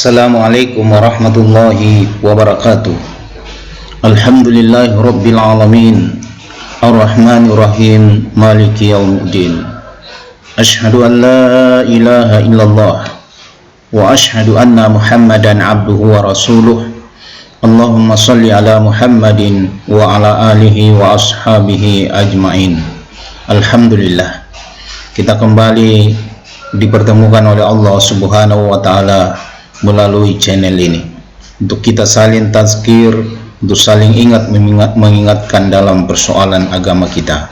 Assalamualaikum warahmatullahi wabarakatuh. Alhamdulillahi rabbil alamin, Ar-Rahmanir-Rahim, Maliki yaumiddin. Asyhadu an la ilaha illallah wa asyhadu anna Muhammadan abduhu wa rasuluh. Allahumma salli ala Muhammadin wa ala alihi wa ashabihi ajmain. Alhamdulillah, kita kembali dipertemukan oleh Allah Subhanahu wa taala melalui channel ini untuk kita saling tazkir, untuk saling mengingatkan dalam persoalan agama kita.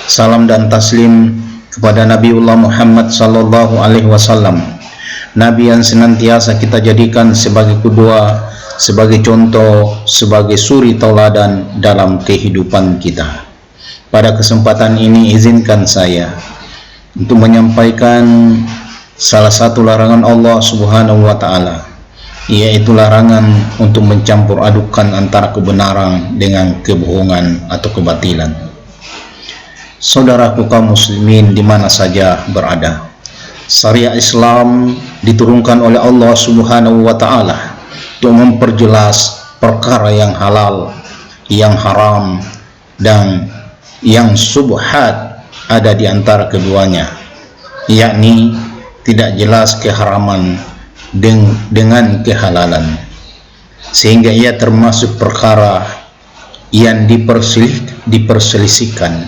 Salam dan taslim kepada Nabiullah Muhammad sallallahu alaihi wasallam, nabi yang senantiasa kita jadikan sebagai qudwah, sebagai contoh, sebagai suri tauladan dalam kehidupan kita. Pada kesempatan ini izinkan saya untuk menyampaikan salah satu larangan Allah Subhanahu wa taala, yaitu larangan untuk mencampur adukan antara kebenaran dengan kebohongan atau kebatilan. Saudaraku kaum muslimin di mana saja berada, syariat Islam diturunkan oleh Allah Subhanahu wa taala untuk memperjelas perkara yang halal, yang haram, dan yang subhat ada di antara keduanya, yakni tidak jelas keharaman dengan kehalalan, sehingga ia termasuk perkara yang diperselisihkan.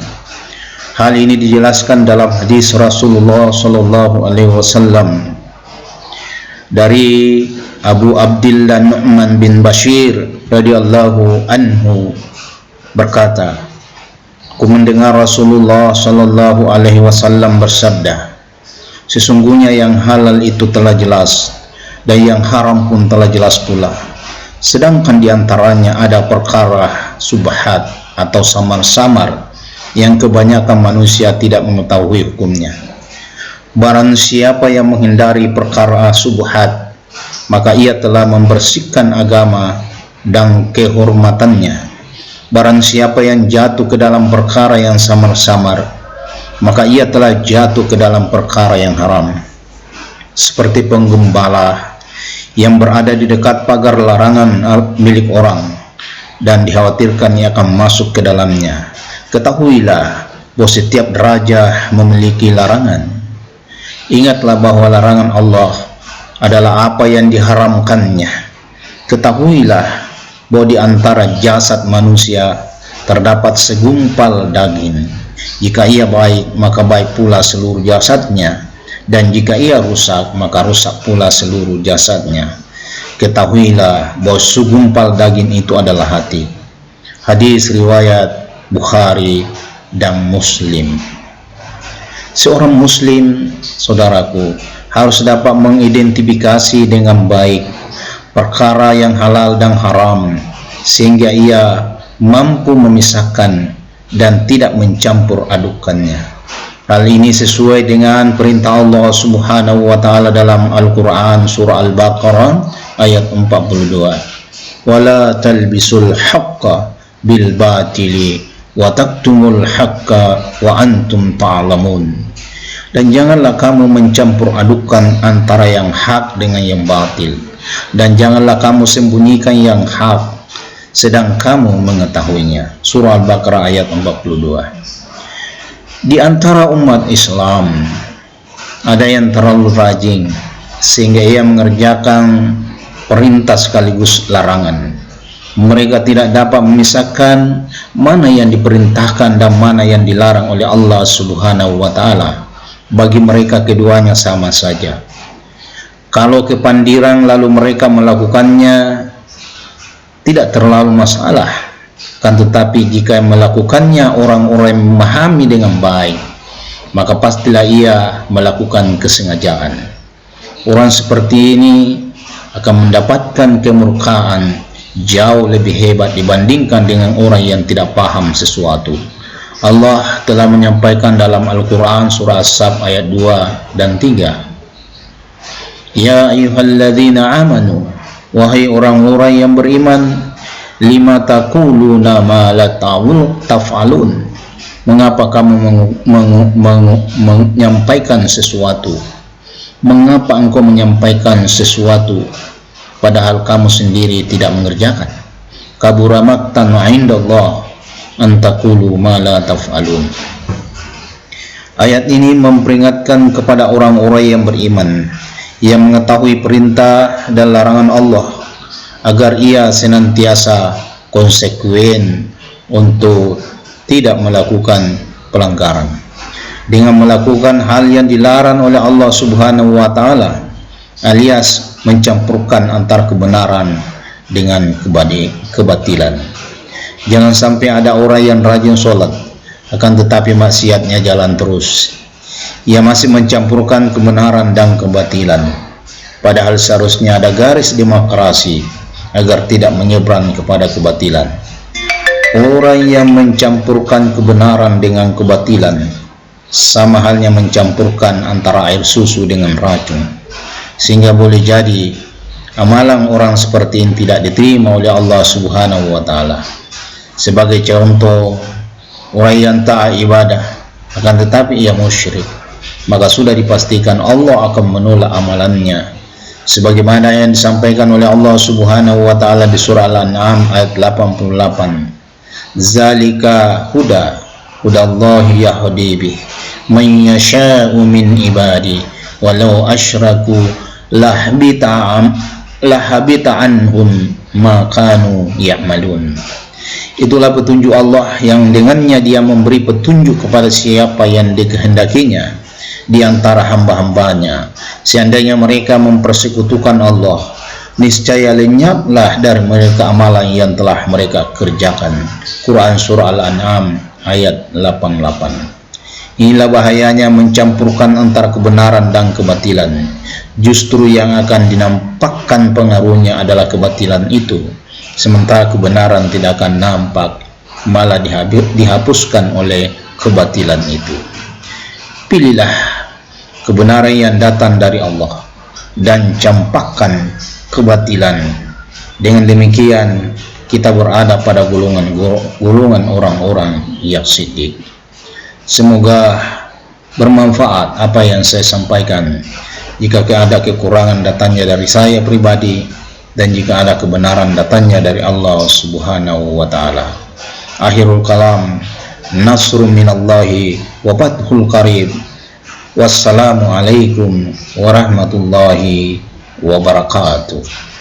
Hal ini dijelaskan dalam hadis Rasulullah sallallahu alaihi wasallam dari Abu Abdillah Nu'man bin Bashir radhiyallahu anhu berkata, aku mendengar Rasulullah sallallahu alaihi wasallam bersabda, sesungguhnya yang halal itu telah jelas dan yang haram pun telah jelas pula, sedangkan diantaranya ada perkara subhat atau samar-samar yang kebanyakan manusia tidak mengetahui hukumnya. Barang siapa yang menghindari perkara subhat, maka ia telah membersihkan agama dan kehormatannya. Barang siapa yang jatuh ke dalam perkara yang samar-samar, maka ia telah jatuh ke dalam perkara yang haram, seperti penggembala yang berada di dekat pagar larangan milik orang dan dikhawatirkan ia akan masuk ke dalamnya. Ketahuilah bahwa setiap raja memiliki larangan. Ingatlah bahwa larangan Allah adalah apa yang diharamkannya. Ketahuilah bahwa di antara jasad manusia terdapat segumpal daging. Jika ia baik, maka baik pula seluruh jasadnya, dan jika ia rusak, maka rusak pula seluruh jasadnya. Ketahuilah bahwa segumpal daging itu adalah hati. Hadis riwayat Bukhari dan Muslim. Seorang muslim, saudaraku, harus dapat mengidentifikasi dengan baik perkara yang halal dan haram, sehingga ia mampu memisahkan dan tidak mencampur adukannya. Hal ini sesuai dengan perintah Allah Subhanahu wa taala dalam Al-Qur'an surah Al-Baqarah ayat 42. Wala talbisul haqqo bil batili wa taktumul haqqo wa antum ta'lamun. Dan janganlah kamu mencampur adukan antara yang hak dengan yang batil, dan janganlah kamu sembunyikan yang hak sedang kamu mengetahuinya. Surah Al-Baqarah ayat 42. Di antara umat Islam ada yang terlalu rajin sehingga ia mengerjakan perintah sekaligus larangan. Mereka tidak dapat memisahkan mana yang diperintahkan dan mana yang dilarang oleh Allah Subhanahu wa taala. Bagi mereka keduanya sama saja. Kalau kepandiran lalu mereka melakukannya, tidak terlalu masalah. Kan tetapi jika melakukannya orang-orang yang memahami dengan baik, maka pastilah ia melakukan kesengajaan. Orang seperti ini akan mendapatkan kemurkaan jauh lebih hebat dibandingkan dengan orang yang tidak paham sesuatu. Allah telah menyampaikan dalam Al-Quran surah As-Sab ayat 2 dan 3. Ya ayyuhalladzina amanu, wahai orang-orang yang beriman, lima taquluna ma la taf'alun, mengapa kamu menyampaikan sesuatu? Mengapa engkau menyampaikan sesuatu padahal kamu sendiri tidak mengerjakan. Kabura maqtan 'indallah an taqulu ma la taf'alun. Ayat ini memperingatkan kepada orang-orang yang beriman yang mengetahui perintah dan larangan Allah agar ia senantiasa konsekuen untuk tidak melakukan pelanggaran dengan melakukan hal yang dilarang oleh Allah Subhanahu wa taala, alias mencampurkan antara kebenaran dengan kebatilan. Jangan sampai ada orang yang rajin sholat akan tetapi maksiatnya jalan terus. Ia masih mencampurkan kebenaran dan kebatilan, padahal seharusnya ada garis demarkasi agar tidak menyeberang kepada kebatilan. Orang yang mencampurkan kebenaran dengan kebatilan sama halnya mencampurkan antara air susu dengan racun, sehingga boleh jadi amalan orang seperti ini tidak diterima oleh Allah Subhanahu wa taala. Sebagai contoh, orang yang taat ibadah akan tetapi ia musyrik, maka sudah dipastikan Allah akan menolak amalannya, sebagaimana yang disampaikan oleh Allah Subhanahu wa taala di surah Al-An'am ayat 88. Zalika hudallahi yahdi bih man yasha'u min ibadi walau asyraku lahabita anhum ma kanu ya'malun. Itulah petunjuk Allah yang dengannya dia memberi petunjuk kepada siapa yang dikehendakinya di antara hamba-hambanya. Seandainya mereka mempersekutukan Allah, niscaya lenyaplah dari mereka amalan yang telah mereka kerjakan. Quran Surah Al-An'am ayat 88. Inilah bahayanya mencampurkan antara kebenaran dan kebatilan. Justru yang akan dinampakkan pengaruhnya adalah kebatilan itu, sementara kebenaran tidak akan nampak, malah dihapuskan oleh kebatilan itu. Pilihlah kebenaran yang datang dari Allah dan campakkan kebatilan. Dengan demikian kita berada pada golongan orang-orang yang siddiq. Semoga bermanfaat apa yang saya sampaikan. Jika ada kekurangan datangnya dari saya pribadi, dan jika ada kebenaran datangnya dari Allah Subhanahu wa taala. Akhirul kalam, nasrun minallahi wa fathul qarib. Wassalamu alaikum warahmatullahi wabarakatuh.